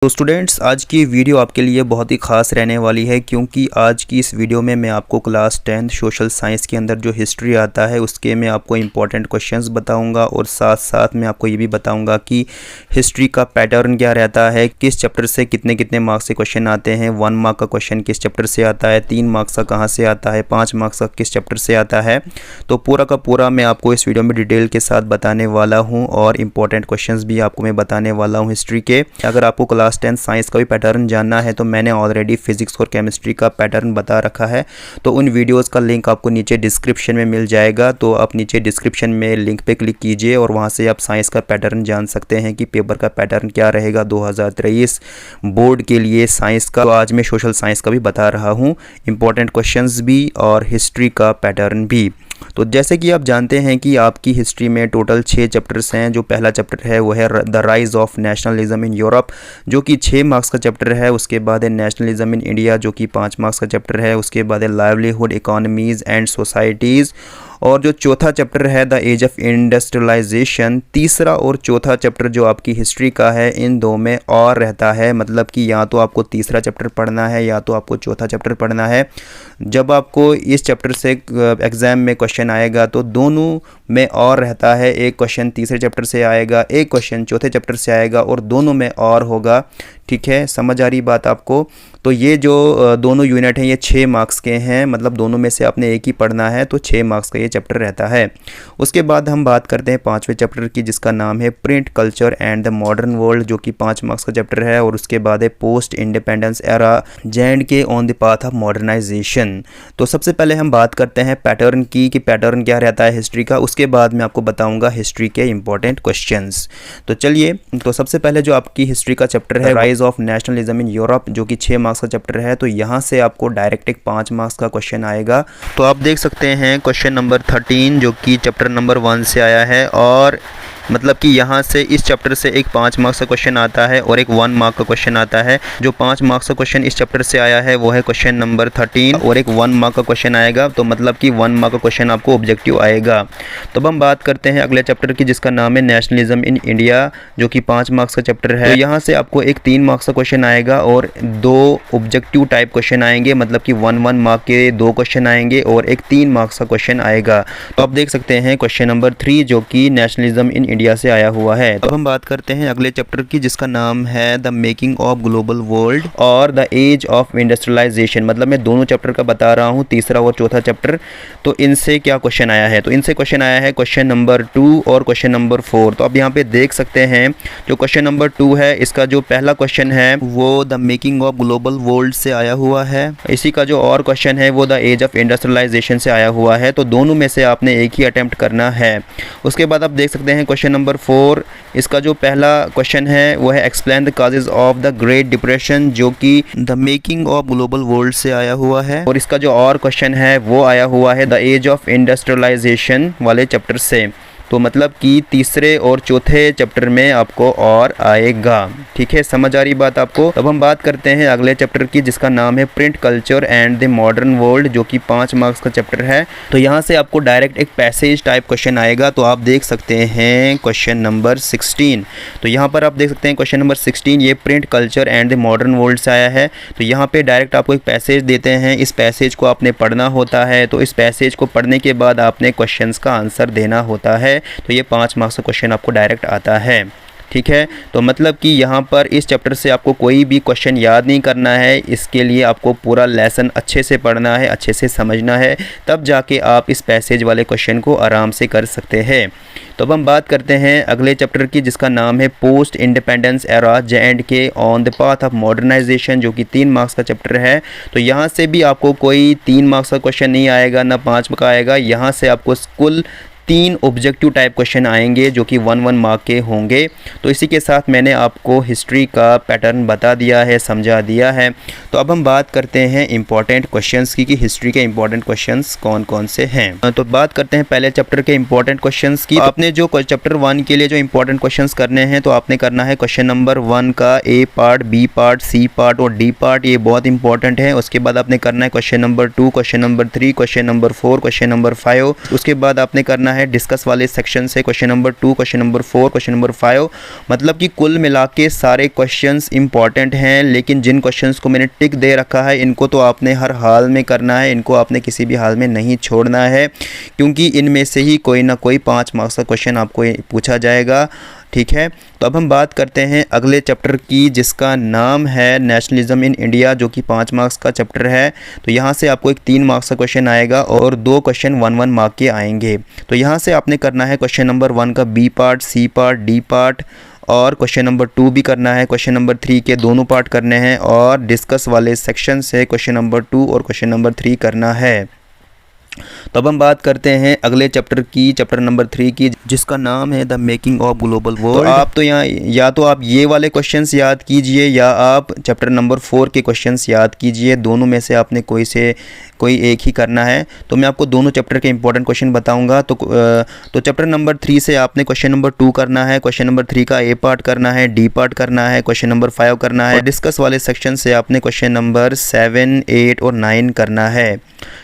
तो स्टूडेंट्स, आज की वीडियो आपके लिए बहुत ही ख़ास रहने वाली है क्योंकि आज की इस वीडियो में मैं आपको क्लास 10th सोशल साइंस के अंदर जो हिस्ट्री आता है उसके मैं आपको इम्पॉर्टेंट क्वेश्चंस बताऊंगा और साथ साथ मैं आपको ये भी बताऊंगा कि हिस्ट्री का पैटर्न क्या रहता है, किस चैप्टर से कितने कितने मार्क्स से क्वेश्चन आते हैं, 1 मार्क का क्वेश्चन किस चैप्टर से आता है, 3 मार्क्स का कहाँ से आता है, 5 मार्क्स का किस चैप्टर से आता है। तो पूरा का पूरा मैं आपको इस वीडियो में डिटेल के साथ बताने वाला हूँ और इम्पॉर्टेंट क्वेश्चन भी आपको मैं बताने वाला हूँ हिस्ट्री के। अगर आपको क्लास 10 साइंस का भी पैटर्न जानना है तो मैंने ऑलरेडी फिजिक्स और केमिस्ट्री का पैटर्न बता रखा है, तो उन वीडियोस का लिंक आपको नीचे डिस्क्रिप्शन में मिल जाएगा। तो आप नीचे डिस्क्रिप्शन में लिंक पे क्लिक कीजिए और वहां से आप साइंस का पैटर्न जान सकते हैं कि पेपर का पैटर्न क्या रहेगा 2023 बोर्ड के लिए साइंस का। तो आज मैं सोशल साइंस का भी बता रहा हूँ, इंपॉर्टेंट क्वेश्चंस भी और हिस्ट्री का पैटर्न भी। तो जैसे कि आप जानते हैं कि आपकी हिस्ट्री में टोटल 6 चैप्टर्स हैं। जो पहला चैप्टर है वो है the rise of nationalism in Europe, जो कि 6 मार्क्स का चैप्टर है। उसके बाद है नेशनलिज्म इन इंडिया, जो कि 5 मार्क्स का चैप्टर है। उसके बाद है लाइवलीहुड इकोनॉमीज़ एंड सोसाइटीज़, और जो चौथा चैप्टर है द एज ऑफ इंडस्ट्रियलाइजेशन। तीसरा और चौथा चैप्टर जो आपकी हिस्ट्री का है, इन दो में और रहता है, मतलब कि या तो आपको तीसरा चैप्टर पढ़ना है या तो आपको चौथा चैप्टर पढ़ना है। जब आपको इस चैप्टर से एग्ज़ाम में क्वेश्चन आएगा तो दोनों में और रहता है, एक क्वेश्चन तीसरे चैप्टर से आएगा, एक क्वेश्चन चौथे चैप्टर से आएगा और दोनों में और होगा। ठीक है, समझ आ रही बात आपको। तो ये जो दोनों यूनिट हैं ये 6 मार्क्स के हैं, मतलब दोनों में से आपने एक ही पढ़ना है, तो 6 मार्क्स का ये चैप्टर रहता है। उसके बाद हम बात करते हैं 5वें चैप्टर की, जिसका नाम है print culture and the modern world, जो कि 5 मार्क्स का चैप्टर है। और उसके बाद है post independence era J&K on the path of modernisation. तो सबसे पहले हम बात करते हैं पैटर्न की कि पैटर्न क्या रहता है हिस्ट्री का। उसके बाद मैं आपको बताऊंगा हिस्ट्री के इंपॉर्टेंट क्वेश्चंस। तो चलिए, तो सबसे पहले जो आपकी हिस्ट्री का चैप्टर है rise of nationalism in Europe, जो कि 6 मार्क्स का चैप्टर है। तो यहाँ से आपको डायरेक्ट एक 5 मार्क्स का क्वेश्चन आएगा। तो आप देख सकते हैं क्वेश्चन नंबर 13 जो कि चैप्टर नंबर 1 से आया है, और मतलब कि यहाँ से इस चैप्टर से एक 5 मार्क्स का क्वेश्चन आता है और एक 1 मार्क का क्वेश्चन आता है। जो 5 मार्क्स का क्वेश्चन इस चैप्टर से आया है वो है क्वेश्चन नंबर 13 और एक 1 मार्क का क्वेश्चन आएगा। तो मतलब कि 1 मार्क का क्वेश्चन आपको ऑब्जेक्टिव आएगा। तो अब हम बात करते हैं अगले चैप्टर की, जिसका नाम है नेशनलिज्म इन इंडिया, जो कि 5 मार्क्स का चैप्टर है। तो यहाँ से आपको एक 3 मार्क्स का क्वेश्चन आएगा और 2 ऑब्जेक्टिव टाइप क्वेश्चन आएंगे, मतलब कि 1 मार्क के 2 क्वेश्चन आएंगे और एक 3 मार्क्स का क्वेश्चन आएगा। तो आप देख सकते हैं क्वेश्चन नंबर 3 जो कि नेशनलिज्म इन इंडिया से आया हुआ है। अब हम बात करते हैं अगले चैप्टर की, जिसका नाम है the making of global world और द एज ऑफ इंडस्ट्रियलाइजेशन। मतलब मैं दोनों चैप्टर का बता रहा हूँ, तीसरा और चौथा चैप्टर। तो इनसे क्या क्वेश्चन आया है, तो इनसे क्वेश्चन आया है क्वेश्चन नंबर 2 और क्वेश्चन नंबर 4। तो अब यहाँ पे देख सकते हैं जो क्वेश्चन नंबर 2 है, इसका जो पहला क्वेश्चन है वो the making of global world से आया हुआ है। इसी का जो और क्वेश्चन है वो द एज ऑफ इंडस्ट्रियलाइजेशन से आया हुआ है। तो दोनों में से आपने एक ही अटेम्प्ट करना है। उसके बाद आप देख सकते हैं क्वेश्चन नंबर 4, इसका जो पहला क्वेश्चन है वो है explain the causes of the great depression, जो कि the making of global world से आया हुआ है। और इसका जो और क्वेश्चन है वो आया हुआ है द एज ऑफ इंडस्ट्रियलाइजेशन वाले चैप्टर से। तो मतलब कि तीसरे और चौथे चैप्टर में आपको और आएगा। ठीक है, समझ आ रही बात आपको। अब हम बात करते हैं अगले चैप्टर की, जिसका नाम है print culture and the modern world, जो कि 5 मार्क्स का चैप्टर है। तो यहाँ से आपको डायरेक्ट एक पैसेज टाइप क्वेश्चन आएगा। तो आप देख सकते हैं क्वेश्चन नंबर 16। तो यहाँ पर आप देख सकते हैं क्वेश्चन नंबर 16 ये print culture and the modern world से आया है। तो यहाँ पे डायरेक्ट आपको एक पैसेज देते हैं, इस पैसेज को आपने पढ़ना होता है। तो इस पैसेज को पढ़ने के बाद आपने क्वेश्चंस का आंसर देना होता है। तो ये 5 मार्क्स का क्वेश्चन आपको डायरेक्ट आता है। ठीक है, तो मतलब कि यहाँ पर इस चैप्टर से आपको कोई भी क्वेश्चन याद नहीं करना है, इसके लिए आपको पूरा लेसन अच्छे से पढ़ना है, अच्छे से समझना है, तब जाके आप इस पैसेज वाले क्वेश्चन को आराम से कर सकते हैं। तो अब हम बात करते हैं अगले चैप्टर की, जिसका नाम है post independence era J&K on the path of modernisation, जो कि 3 मार्क्स का चैप्टर है। तो यहाँ से भी आपको कोई 3 मार्क्स का क्वेश्चन नहीं आएगा, ना 5 का आएगा। यहाँ से आपको कुल 3 ऑब्जेक्टिव टाइप क्वेश्चन आएंगे जो कि 1 मार्क के होंगे। तो इसी के साथ मैंने आपको हिस्ट्री का पैटर्न बता दिया है, समझा दिया है। तो अब हम बात करते हैं इंपॉर्टेंट क्वेश्चंस की कि हिस्ट्री के इंपॉर्टेंट क्वेश्चंस कौन कौन से हैं। तो बात करते हैं पहले चैप्टर के इंपॉर्टेंट क्वेश्चंस की। आपने जो चैप्टर 1 के लिए जो इंपॉर्टेंट क्वेश्चंस करने हैं, तो आपने करना है क्वेश्चन नंबर 1 का A part, B part, C part और D पार्ट, ये बहुत इंपॉर्टेंट है। उसके बाद आपने करना है question number 2, question number 3, question number 4, question number 5। उसके बाद आपने करना है है। डिस्कस वाले सेक्शन से question number 2, question number 4, question number 5, मतलब कि कुल मिला के सारे क्वेश्चंस इंपॉर्टेंट हैं। लेकिन जिन क्वेश्चंस को मैंने टिक दे रखा है इनको तो आपने हर हाल में करना है, इनको आपने किसी भी हाल में नहीं छोड़ना है, क्योंकि इनमें से ही कोई ना कोई 5 मार्क्स का क्वेश्चन आपको पूछा जाएगा। ठीक है, तो अब हम बात करते हैं अगले चैप्टर की, जिसका नाम है नेशनलिज्म इन इंडिया, जो कि 5 मार्क्स का चैप्टर है। तो यहाँ से आपको एक 3 मार्क्स का क्वेश्चन आएगा और 2 क्वेश्चन 1-1 मार्क के आएंगे। तो यहाँ से आपने करना है क्वेश्चन नंबर 1 का B part, C part, D part, और क्वेश्चन नंबर 2 भी करना है, क्वेश्चन नंबर 3 के दोनों पार्ट करने हैं, और डिस्कस वाले सेक्शन से क्वेश्चन नंबर 2 और क्वेश्चन नंबर 3 करना है। तो अब हम बात करते हैं अगले चैप्टर की, चैप्टर नंबर 3 की, जिसका नाम है the making of global world. तो आप तो यहाँ या तो आप ये वाले क्वेश्चंस याद कीजिए या आप चैप्टर नंबर 4 के क्वेश्चंस याद कीजिए, दोनों में से आपने कोई एक ही करना है। तो मैं आपको दोनों चैप्टर के इंपॉर्टेंट क्वेश्चन बताऊंगा। तो चैप्टर नंबर 3 से आपने क्वेश्चन नंबर 2 करना है, क्वेश्चन नंबर 3 का ए पार्ट करना है, डी पार्ट करना है, क्वेश्चन नंबर 5 करना है, और डिस्कस वाले सेक्शन से आपने क्वेश्चन नंबर 7, 8 और 9 करना है।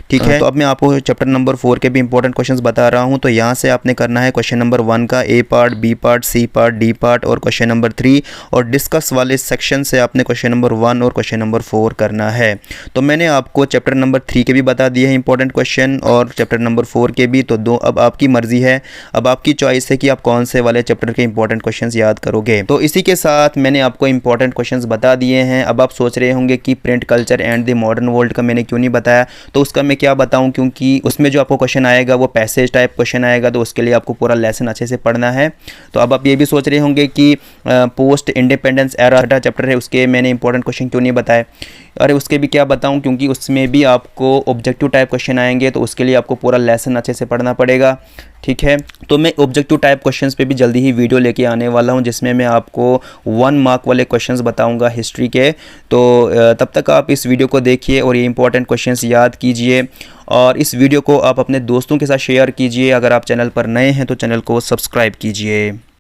ठीक है, तो अब मैं आपको चैप्टर नंबर 4 के भी इंपॉर्टेंट क्वेश्चंस बता रहा हूं। तो यहाँ से आपने करना है क्वेश्चन नंबर 1 का A part, B part, C part, D part और क्वेश्चन नंबर 3, और डिस्कस वाले सेक्शन से आपने क्वेश्चन नंबर 1 और क्वेश्चन नंबर 4 करना है। तो मैंने आपको चैप्टर नंबर 3 के भी बता दिए हैं इंपॉर्टेंट क्वेश्चन और चैप्टर नंबर 4 के भी। तो अब आपकी मर्जी है, अब आपकी चॉइस है कि आप कौन से वाले चैप्टर के इंपॉर्टेंट क्वेश्चंस याद करोगे। तो इसी के साथ मैंने आपको इंपॉर्टेंट क्वेश्चंस बता दिए हैं। अब आप सोच रहे होंगे कि print culture and the modern world का मैंने क्यों नहीं बताया। तो उसका मैं क्या बताऊं, क्योंकि उसमें जो आपको क्वेश्चन आएगा वो पैसेज टाइप क्वेश्चन आएगा, तो उसके लिए आपको पूरा लेसन अच्छे से पढ़ना है। तो अब आप ये भी सोच रहे होंगे कि पोस्ट इंडिपेंडेंस एरा चैप्टर है, उसके मैंने इंपॉर्टेंट क्वेश्चन क्यों नहीं बताए। अरे उसके भी क्या बताऊं, क्योंकि उसमें भी आपको ऑब्जेक्टिव टाइप क्वेश्चन आएंगे, तो उसके लिए आपको पूरा लेसन अच्छे से पढ़ना पड़ेगा। ठीक है, तो मैं ऑब्जेक्टिव टाइप क्वेश्चंस पे भी जल्दी ही वीडियो लेके आने वाला हूं, जिसमें मैं आपको 1 मार्क वाले क्वेश्चंस बताऊंगा हिस्ट्री के। तो तब तक आप इस वीडियो को देखिए और ये इंपॉर्टेंट क्वेश्चंस याद कीजिए, और इस वीडियो को आप अपने दोस्तों के साथ शेयर कीजिए। अगर आप चैनल पर नए हैं तो चैनल को सब्सक्राइब कीजिए।